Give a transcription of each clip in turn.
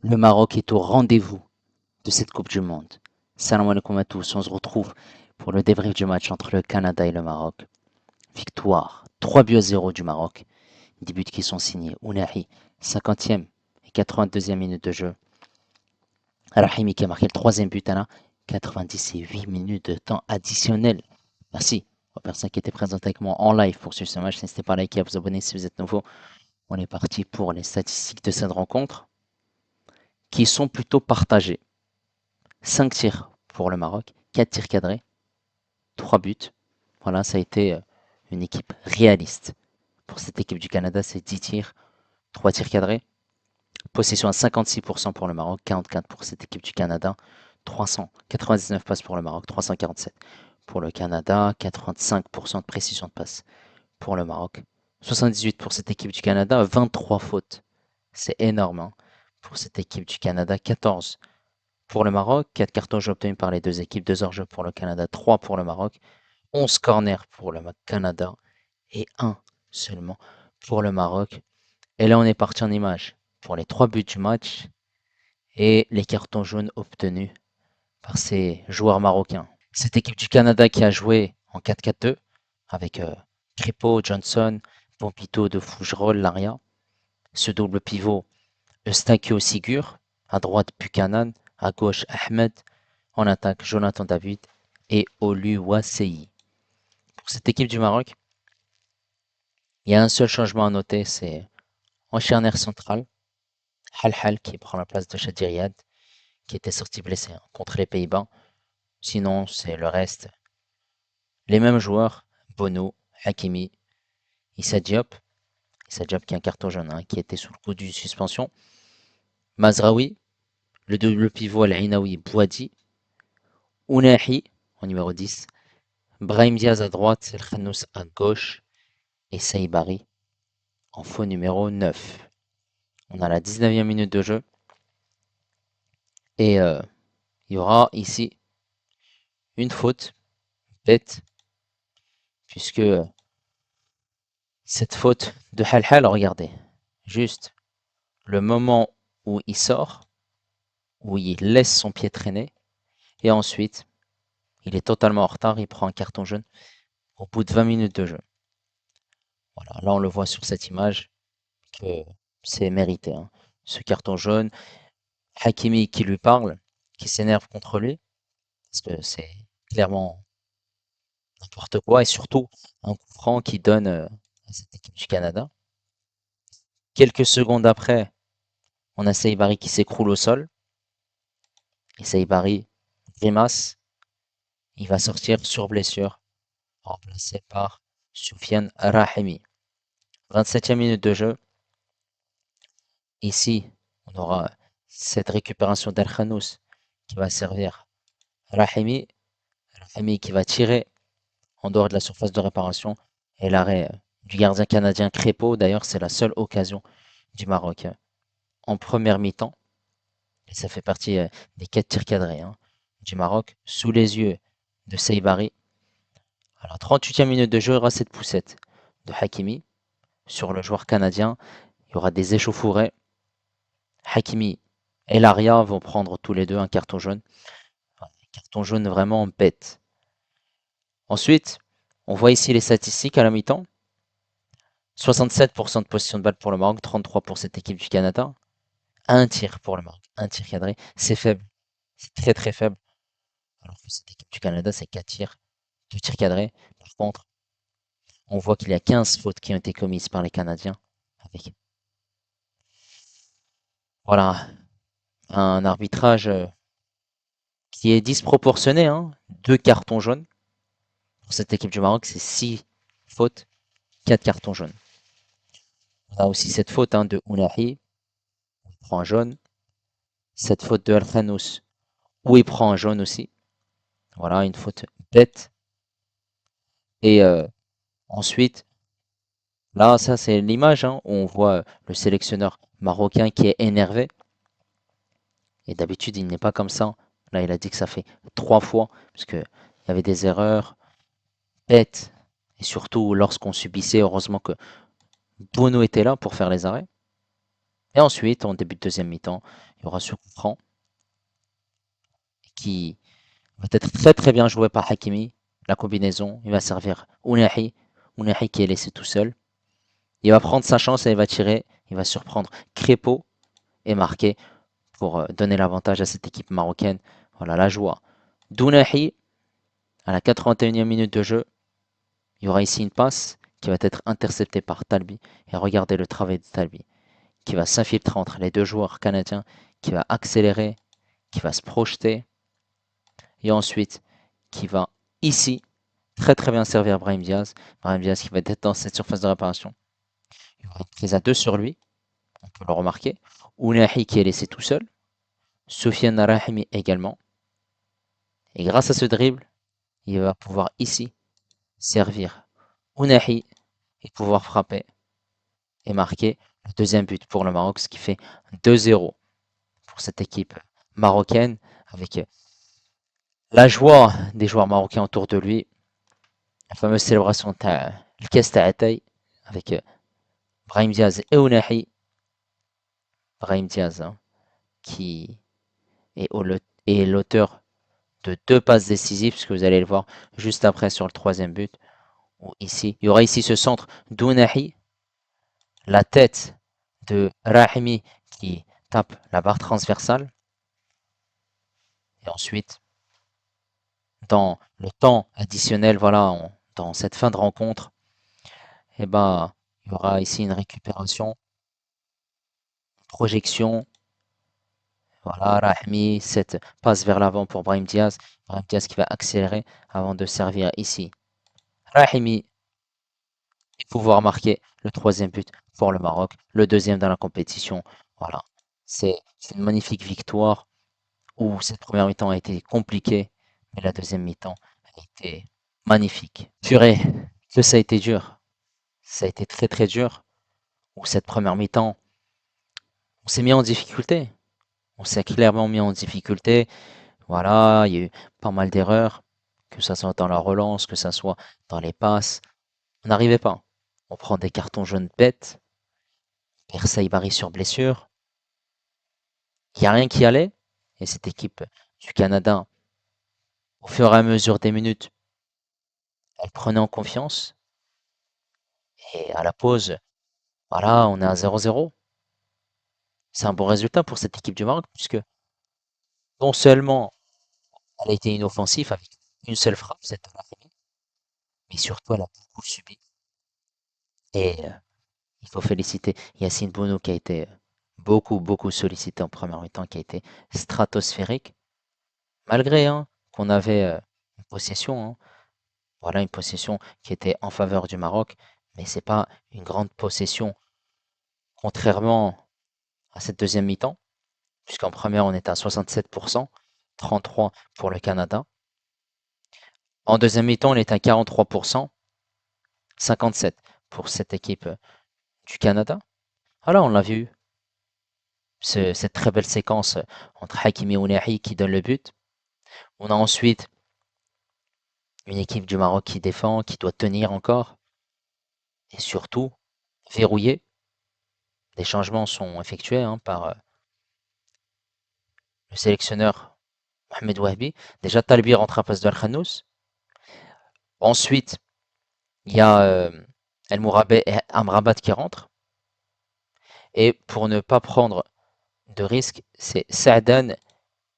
Le Maroc est au rendez-vous de cette Coupe du Monde. Salam alaikum à tous, on se retrouve pour le débrief du match entre le Canada et le Maroc. Victoire 3-0 du Maroc. Des buts qui sont signés Ounahi, 50e et 82e minute de jeu. Rahimi qui a marqué le troisième but à la 98 minutes de temps additionnel. Merci aux personnes qui étaient présentes avec moi en live pour suivre ce match. N'hésitez pas à liker, à vous abonner si vous êtes nouveau. On est parti pour les statistiques de cette rencontre qui sont plutôt partagées. 5 tirs pour le Maroc, 4 tirs cadrés, 3 buts. Voilà, ça a été une équipe réaliste. Pour cette équipe du Canada, c'est 10 tirs, 3 tirs cadrés. Possession à 56% pour le Maroc, 44% pour cette équipe du Canada. 399 passes pour le Maroc, 347 pour le Canada, 85% de précision de passe pour le Maroc. 78 pour cette équipe du Canada, 23 fautes. C'est énorme hein, pour cette équipe du Canada, 14 pour le Maroc, 4 cartons jaunes obtenus par les deux équipes, 2 hors-jeu pour le Canada, 3 pour le Maroc, 11 corners pour le Canada et 1 seulement pour le Maroc. Et là, on est parti en image pour les 3 buts du match et les cartons jaunes obtenus par ces joueurs marocains. Cette équipe du Canada qui a joué en 4-4-2 avec Crépeau, Johnson, Pompito de Fougerolles, Laria. Ce double pivot, Eustachio Sigur, à droite Buchanan, à gauche Ahmed, en attaque Jonathan David et Oluwaseyi. Pour cette équipe du Maroc, il y a un seul changement à noter, c'est en charnière centrale, Halhal qui prend la place de Chadir Riyad, qui était sorti blessé contre les Pays-Bas. Sinon, c'est le reste. Les mêmes joueurs, Bono, Hakimi, Issa Diop. Issa Diop qui a un carton jaune, hein, qui était sous le coup d'une suspension. Mazraoui, le double pivot Al-Ainaoui Bouadi, Ounahi en numéro 10, Brahim Diaz à droite, El Khanous à gauche et Saïbari en faux numéro 9. On a la 19e minute de jeu et il y aura ici une faute bête puisque cette faute de Halhal, regardez, juste le moment où il sort, où il laisse son pied traîner et ensuite il est totalement en retard, il prend un carton jaune au bout de 20 minutes de jeu. Voilà, là on le voit sur cette image que c'est mérité, hein. Ce carton jaune, Hakimi qui lui parle, qui s'énerve contre lui, parce que c'est clairement n'importe quoi, et surtout un coup franc qui donne à cette équipe du Canada. Quelques secondes après, on a Saïbari qui s'écroule au sol, et Saïbari grimace, il va sortir sur blessure, remplacé par Soufiane Rahimi. 27e minute de jeu, ici on aura cette récupération d'Al Khanous qui va servir Rahimi, Rahimi qui va tirer en dehors de la surface de réparation. Et l'arrêt du gardien canadien Crépeau, d'ailleurs, c'est la seule occasion du Maroc en première mi-temps. Et ça fait partie des 4 tirs cadrés hein, du Maroc, sous les yeux de Saïbari. Alors, 38e minute de jeu, il y aura cette poussette de Hakimi sur le joueur canadien. Il y aura des échauffourées. Hakimi et Laria vont prendre tous les deux un carton jaune. Un carton jaune vraiment bête. Ensuite, on voit ici les statistiques à la mi-temps. 67% de possession de balle pour le Maroc, 33 pour cette équipe du Canada. Un tir pour le Maroc, un tir cadré. C'est faible. C'est très très faible. Alors que cette équipe du Canada, c'est 4 tirs, 2 tirs cadrés. Par contre, on voit qu'il y a 15 fautes qui ont été commises par les Canadiens. Avec voilà, un arbitrage qui est disproportionné. Hein. 2 cartons jaunes. Pour cette équipe du Maroc, c'est 6 fautes, 4 cartons jaunes. On a aussi cette faute hein, de Ounahi, on prend un jaune. Cette faute de Al-Khanous, où il prend un jaune aussi. Voilà, une faute bête. Et ensuite, là, ça c'est l'image hein, où on voit le sélectionneur marocain qui est énervé. Et d'habitude, il n'est pas comme ça. Là, il a dit que ça fait 3 fois, parce qu'il y avait des erreurs bêtes. Et surtout, lorsqu'on subissait, heureusement que Bono était là pour faire les arrêts. Et ensuite, en début de deuxième mi-temps, il Il y aura ce coup franc qui va être très très bien joué par Hakimi. La combinaison, il va servir Ounahi. Ounahi qui est laissé tout seul. Il va prendre sa chance et il va tirer. Il va surprendre Crépeau et marquer pour donner l'avantage à cette équipe marocaine. Voilà la joie. Dounahi, à la 81e minute de jeu, il y aura ici une passe qui va être interceptée par Talbi. Et regardez le travail de Talbi, qui va s'infiltrer entre les deux joueurs canadiens, qui va accélérer, qui va se projeter, et ensuite qui va ici très très bien servir Brahim Diaz. Brahim Diaz qui va être dans cette surface de réparation. Il y aura une prise à deux sur lui, on peut le remarquer. Ounahi qui est laissé tout seul. Soufiane Rahimi également. Et grâce à ce dribble, il va pouvoir ici servir Ounahi et pouvoir frapper et marquer le deuxième but pour le Maroc, ce qui fait 2-0 pour cette équipe marocaine avec la joie des joueurs marocains autour de lui. La fameuse célébration de الكاس تاع Ataï avec Brahim Diaz et Ounahi. Brahim Diaz hein, qui est l'auteur de deux passes décisives, puisque vous allez le voir juste après sur le troisième but. Où ici, il y aura ici ce centre d'Ounahi, la tête de Rahimi qui tape la barre transversale. Et ensuite, dans le temps additionnel, voilà, dans cette fin de rencontre, eh ben, il y aura ici une récupération, une projection. Voilà, Rahimi, cette passe vers l'avant pour Brahim Diaz. Brahim Diaz qui va accélérer avant de servir ici. Rahimi et pouvoir marquer le troisième but pour le Maroc, le deuxième dans la compétition. Voilà, c'est une magnifique victoire où cette première mi-temps a été compliquée, mais la deuxième mi-temps a été magnifique. Purée, que ça a été dur. Ça a été très très dur. Où cette première mi-temps, on s'est mis en difficulté. On s'est clairement mis en difficulté. Voilà, il y a eu pas mal d'erreurs, que ça soit dans la relance, que ça soit dans les passes. On n'arrivait pas. On prend des cartons jaunes bêtes. Versailles Barry sur blessure. Il n'y a rien qui allait. Et cette équipe du Canada, au fur et à mesure des minutes, elle prenait en confiance. Et à la pause, voilà, on est à 0-0. C'est un bon résultat pour cette équipe du Maroc, puisque non seulement elle a été inoffensive avec une seule frappe, cette mais surtout elle a beaucoup subi. Et il faut féliciter Yacine Bounou qui a été beaucoup sollicité en première mi-temps, qui a été stratosphérique, malgré hein, qu'on avait une possession, hein. Voilà une possession qui était en faveur du Maroc, mais c'est pas une grande possession, contrairement à cette deuxième mi-temps, puisqu'en première on était à 67%, 33 pour le Canada. En deuxième mi-temps, on est à 43%, 57 pour cette équipe du Canada. Alors on l'a vu, cette très belle séquence entre Hakimi et Ounahi qui donne le but. On a ensuite une équipe du Maroc qui défend, qui doit tenir encore, et surtout verrouiller. Des changements sont effectués hein, par le sélectionneur Mohamed Wahbi. Déjà, Talbi rentre à place de Al-Khanous. Ensuite, il y a El Mourabet et Amrabat qui rentrent. Et pour ne pas prendre de risque, c'est Saadan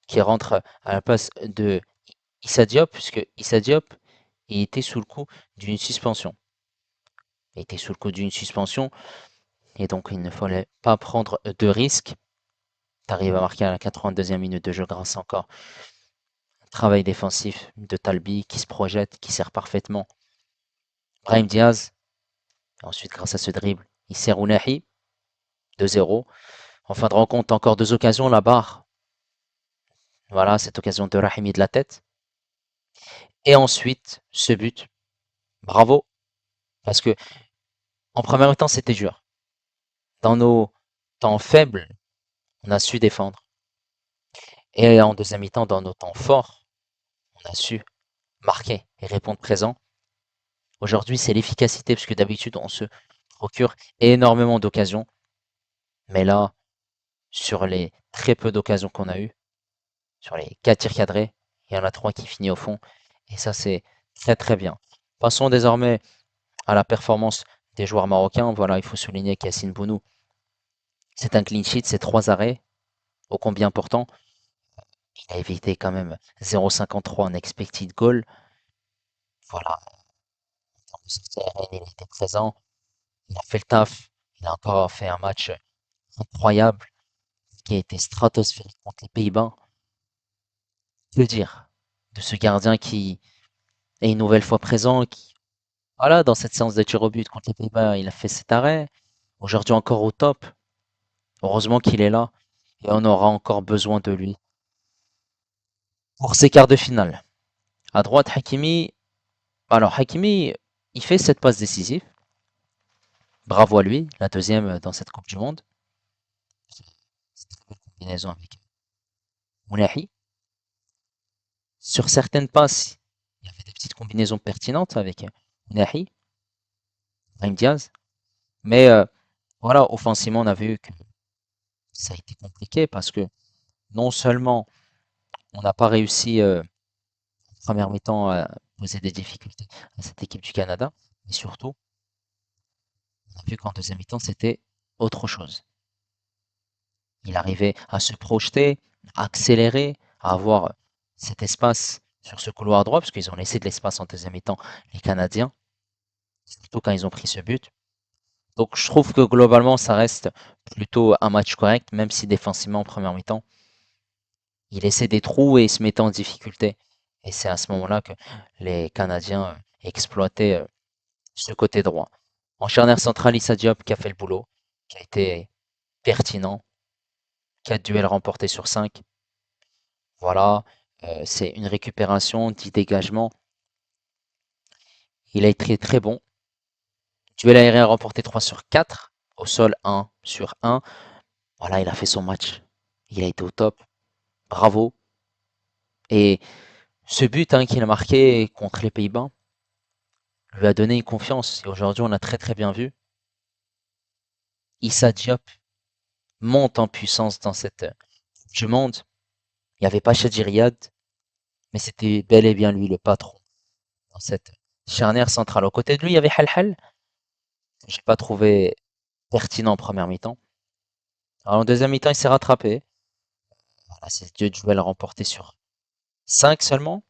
qui rentre à la place de Issa Diop, puisque Issa Diop il était sous le coup d'une suspension. Il était sous le coup d'une suspension, et donc il ne fallait pas prendre de risque. Tu arrives à marquer à la 82e minute de jeu grâce encore au travail défensif de Talbi qui se projette, qui sert parfaitement Brahim Diaz. Et ensuite, grâce à ce dribble, il sert Ounahi, 2-0. En fin de rencontre, encore deux occasions, la barre. Voilà, cette occasion de Rahimi de la tête. Et ensuite, ce but. Bravo, parce que en première mi-temps, c'était dur. Dans nos temps faibles, on a su défendre. Et en deuxième mi-temps, dans nos temps forts, on a su marquer et répondre présent. Aujourd'hui, c'est l'efficacité, parce que d'habitude, on se procure énormément d'occasions. Mais là, sur les très peu d'occasions qu'on a eues. Sur les 4 tirs cadrés, il y en a 3 qui finissent au fond. Et ça, c'est très très bien. Passons désormais à la performance des joueurs marocains. Voilà, il faut souligner qu'Yassine Bounou, c'est un clean sheet, c'est 3 arrêts, ô combien important. Il a évité quand même 0,53 en expected goal. Voilà, en termes de sortie aérienne, il était présent. Il a fait le taf. Il a encore fait un match incroyable qui a été stratosphérique contre les Pays-Bas. Que dire de ce gardien qui est une nouvelle fois présent, qui, voilà, dans cette séance de tir au but contre les Pays-Bas, il a fait cet arrêt. Aujourd'hui encore au top. Heureusement qu'il est là et on aura encore besoin de lui pour ces quarts de finale. À droite, Hakimi. Alors, Hakimi, il fait cette passe décisive. Bravo à lui, la deuxième dans cette Coupe du Monde. C'est une très belle combinaison avec Mounahi. Sur certaines passes, il y avait des petites combinaisons pertinentes avec Mounahi, Brahim Diaz. Mais voilà, offensivement, on a vu que ça a été compliqué parce que non seulement on n'a pas réussi en première mi-temps à poser des difficultés à cette équipe du Canada, mais surtout, on a vu qu'en deuxième mi-temps, c'était autre chose. Il arrivait à se projeter, à accélérer, à avoir cet espace sur ce couloir droit, parce qu'ils ont laissé de l'espace en deuxième mi-temps, les Canadiens, surtout quand ils ont pris ce but. Donc je trouve que globalement, ça reste plutôt un match correct, même si défensivement en première mi-temps, il laissait des trous et il se mettait en difficulté. Et c'est à ce moment-là que les Canadiens exploitaient ce côté droit. En charnière centrale, Issa Diop qui a fait le boulot, qui a été pertinent. 4 duels remportés sur 5. Voilà, c'est une récupération, 10 dégagements. Il a été très bon. Duel aérien remporté 3 sur 4. Au sol 1 sur 1. Voilà, il a fait son match. Il a été au top. Bravo. Et ce but qu'il a marqué contre les Pays-Bas lui a donné une confiance. Et aujourd'hui, on a très très bien vu. Issa Diop monte en puissance dans cette Coupe du Monde. Il n'y avait pas Chadji Riyad, mais c'était bel et bien lui le patron dans cette charnière centrale. Aux côtés de lui, il y avait Halhal, que j'ai pas trouvé pertinent en première mi-temps. Alors en deuxième mi-temps, il s'est rattrapé. Voilà, c'est deux duels remportés sur 5 seulement.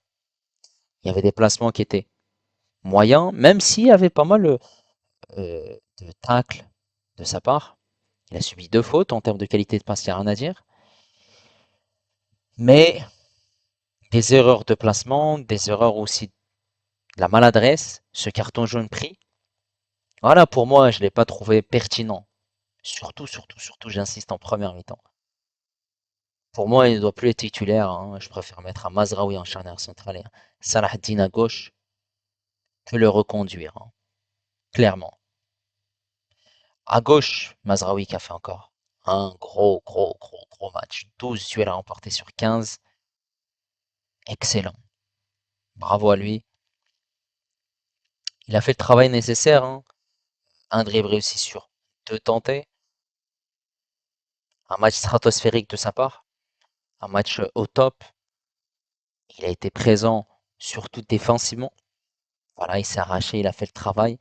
Il y avait des placements qui étaient moyens, même s'il y avait pas mal de tacles de sa part. Il a subi 2 fautes en termes de qualité de passe, il n'y a rien à dire. Mais des erreurs de placement, des erreurs aussi de la maladresse, ce carton jaune pris. Voilà, pour moi, je ne l'ai pas trouvé pertinent. Surtout, j'insiste en première mi-temps. Pour moi, il ne doit plus être titulaire, hein. Je préfère mettre un Mazraoui en charnière centrale et un Salahdine à gauche que le reconduire, hein, clairement. À gauche, Mazraoui qui a fait encore un gros match. 12 duels à remporter sur 15. Excellent. Bravo à lui. Il a fait le travail nécessaire, hein. Un dribble réussi sur 2 tentés. Un match stratosphérique de sa part. Un match au top. Il a été présent, surtout défensivement. Voilà, il s'est arraché, il a fait le travail.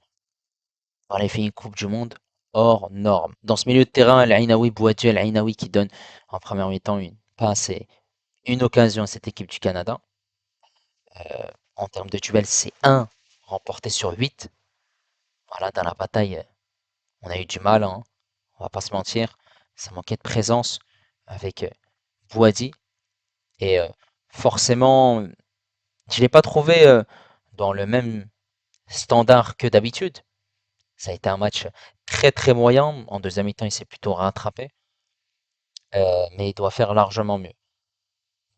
Voilà, il fait une Coupe du Monde hors norme. Dans ce milieu de terrain, El Ainaoui, Bouadji, El Ainaoui qui donne en première mi-temps une passe et une occasion à cette équipe du Canada. En termes de duel, c'est un remporté sur 8. Voilà, dans la bataille, on a eu du mal, hein, on va pas se mentir. Ça manquait de présence avec Bouadi. Et forcément, je ne l'ai pas trouvé dans le même standard que d'habitude. Ça a été un match très très moyen. En deuxième mi-temps, il s'est plutôt rattrapé. Mais il doit faire largement mieux.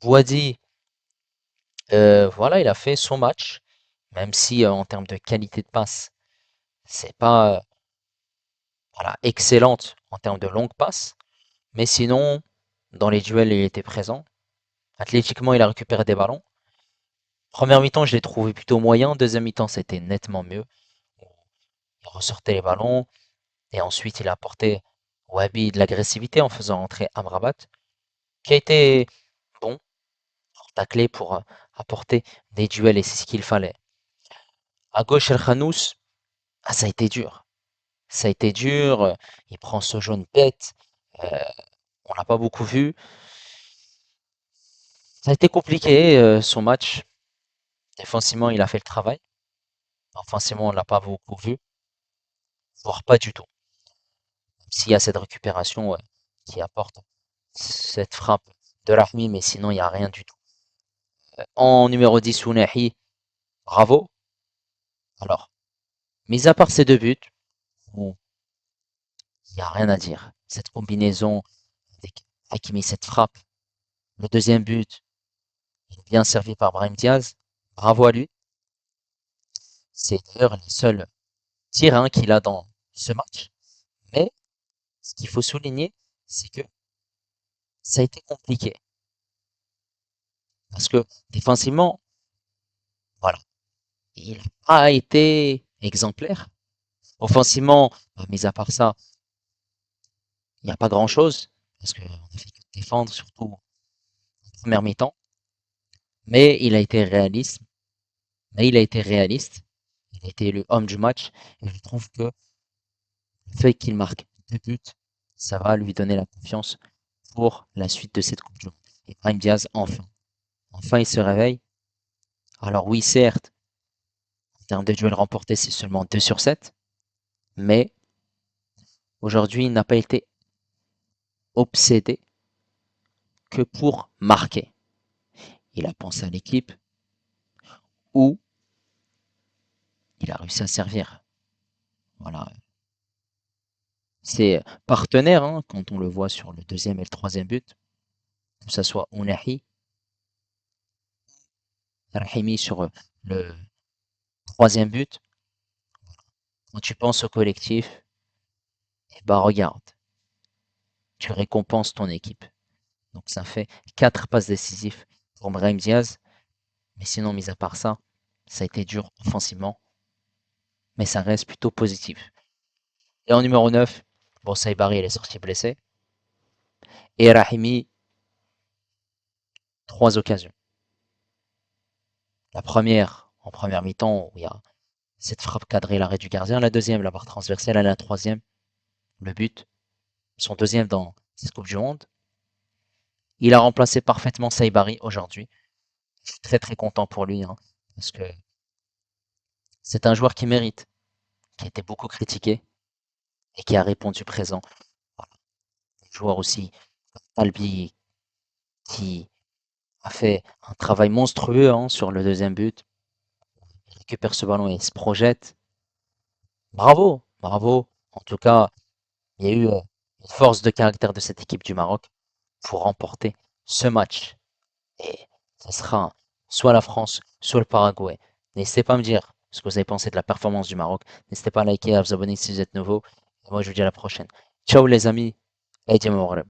Boadi, voilà, il a fait son match, même si en termes de qualité de passe, c'est pas voilà, excellente en termes de longue passe. Mais sinon, dans les duels, il était présent. Athlétiquement, il a récupéré des ballons. Première mi-temps, je l'ai trouvé plutôt moyen. Deuxième mi-temps, c'était nettement mieux. Il ressortait les ballons et ensuite il a apporté Wahbi de l'agressivité en faisant rentrer Amrabat, qui a été bon pour tacler, pour apporter des duels et c'est ce qu'il fallait. À gauche, El Khanous, ah, ça a été dur. Ça a été dur. Il prend ce jaune bête. euh, on l'a pas beaucoup vu. Ça a été compliqué son match. Défensivement, il a fait le travail. Offensivement, on l'a pas beaucoup vu, voire pas du tout. S'il y a cette récupération qui apporte cette frappe de Rahmi, mais sinon, il n'y a rien du tout. En numéro 10, Ounahi, bravo. Alors, mis à part ces deux buts, bon, il n'y a rien à dire. Cette combinaison avec Hakimi, cette frappe, le deuxième but, il est bien servi par Brahim Diaz. Bravo à lui. C'est d'ailleurs les seuls tirs hein, qu'il a dans ce match. Mais ce qu'il faut souligner, c'est que ça a été compliqué. Parce que défensivement, voilà, il n'a pas été exemplaire. Offensivement, mis à part ça, il n'y a pas grand-chose. Parce qu'on a fait que défendre, surtout en première mi-temps. Mais il a été réaliste. Mais il a été réaliste. Il a été élu homme du match. Et je trouve que le fait qu'il marque deux buts, ça va lui donner la confiance pour la suite de cette Coupe du Monde. Et Brahim Diaz, enfin. Enfin, il se réveille. Alors oui, certes, en termes de duels remportés, c'est seulement 2 sur 7. Mais aujourd'hui, il n'a pas été obsédé que pour marquer. Il a pensé à l'équipe où il a réussi à servir. Voilà. C'est partenaire hein, quand on le voit sur le deuxième et le troisième but, que ce soit Ounahi, Rahimi sur le troisième but. Quand tu penses au collectif, eh ben regarde, tu récompenses ton équipe. Donc ça fait 4 passes décisives pour Brahim Diaz. Mais sinon, mis à part ça, ça a été dur offensivement, mais ça reste plutôt positif. Et en numéro 9, bon, Saïbari, il est sorti blessé. Et Rahimi, 3 occasions. La première, en première mi-temps, où il y a cette frappe cadrée, l'arrêt du gardien. La deuxième, la barre transversale. Et la troisième, le but. Son deuxième dans cette Coupe du Monde. Il a remplacé parfaitement Saïbari aujourd'hui. Je suis très très content pour lui, hein, parce que c'est un joueur qui mérite, qui a été beaucoup critiqué et qui a répondu présent. Voilà. Un joueur aussi, Albi, qui a fait un travail monstrueux hein, sur le deuxième but. Il récupère ce ballon et il se projette. Bravo, bravo. En tout cas, il y a eu une force de caractère de cette équipe du Maroc pour remporter ce match. Et ce sera soit la France, soit le Paraguay. N'hésitez pas à me dire ce que vous avez pensé de la performance du Maroc. N'hésitez pas à liker et à vous abonner si vous êtes nouveau. Et moi, je vous dis à la prochaine. Ciao les amis. Et Djemma